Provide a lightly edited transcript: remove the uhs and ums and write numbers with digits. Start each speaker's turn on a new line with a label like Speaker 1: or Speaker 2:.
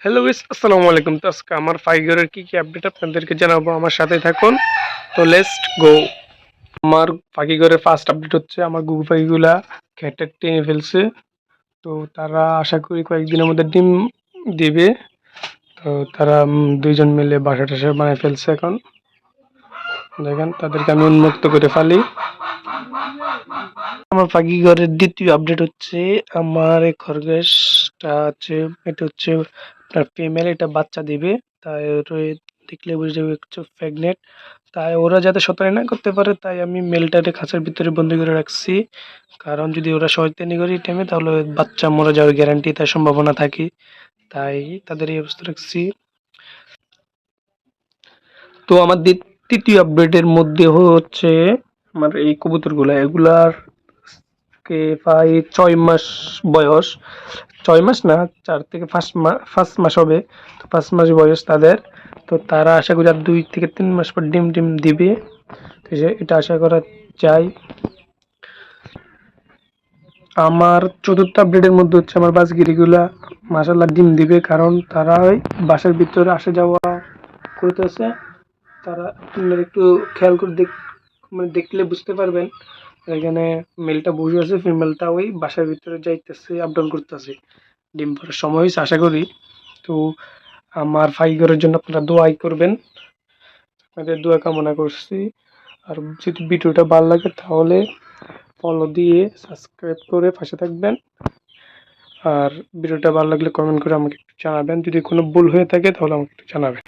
Speaker 1: Hello guys, আসসালামু আলাইকুম। তো আজকে আমার ফাইগরের কি আপডেট আপনাদেরকে জানাবো, আমার সাথে থাকুন। তো লেটস গো। আমার ফাইগরের ফার্স্ট আপডেট হচ্ছে আমার গুগু পাখিগুলা খেটে টেনে ফেলছে। তো তারা আশা করি কয়েকদিনের মধ্যে ডিম দিবে। তো তারা দুইজন মিলে বাসা টাসা বানায় ফেলছে। এখন দেখেন তাদেরকে আমি উন্মুক্ত করে ফেলি। আমার পাখি ঘরের দ্বিতীয় আপডেট হচ্ছে আমার এই খরগোশটা হচ্ছে, এটা হচ্ছে আপনার ফিমেল, এটা বাচ্চা দিবে। তাই ওরে দেখলে বুঝে যাবে হচ্ছে প্রেগনেন্ট। তাই ওরা যাতে শয়তানি না করতে পারে তাই আমি মেলটারে খাঁচার ভিতরে বন্দি করে রাখছি। কারণ যদি ওরা শয়তানি করে এই টাইমে তাহলে বাচ্চা মরে যাওয়ার গ্যারান্টি তার সম্ভাবনা থাকে। তাই তাদের এই অবস্থা রাখছি। তো আমার তৃতীয় আপডেটের মধ্যে হচ্ছে আমার এই কবুতরগুলা, এগুলার কে প্রায় 6 মাস বয়স। 6 মাস না, 4 থেকে 5 মাস হবে। তো 5 মাস বয়স তাদের। তো তারা আশা করি আর 2 থেকে 3 মাস পর ডিম টিম দিবে। তো এটা আশা করা যায়। আমার চতুর্থ আপডেটের মধ্যে হচ্ছে আমার বাজগিরিগুলা মাশাল্লাহ ডিম দিবে, কারণ তারা ওই বাসার ভিতরে আসা যাওয়া করতেছে। তারা আপনারা একটু খেয়াল করে মানে দেখলে বুঝতে পারবেন। এখানে মেলটা বসে আছে, ফিমেলটা ওই বাসার ভিতরে যাইতেছে, আপ ডাউন করতেছে। ডিম পাড়ার সময় হয়েছে আশা করি। তো আমার ফাইগরের জন্য আপনারা দোয়াই করবেন, আপনাদের দোয়া কামনা করছি। আর যদি ভিডিওটা ভালো লাগে তাহলে ফলো দিয়ে সাবস্ক্রাইব করে পাশে থাকবেন। আর ভিডিওটা ভালো লাগলে কমেন্ট করে আমাকে একটু জানাবেন, যদি কোনো ভুল হয়ে থাকে তাহলে আমাকে একটু জানাবেন।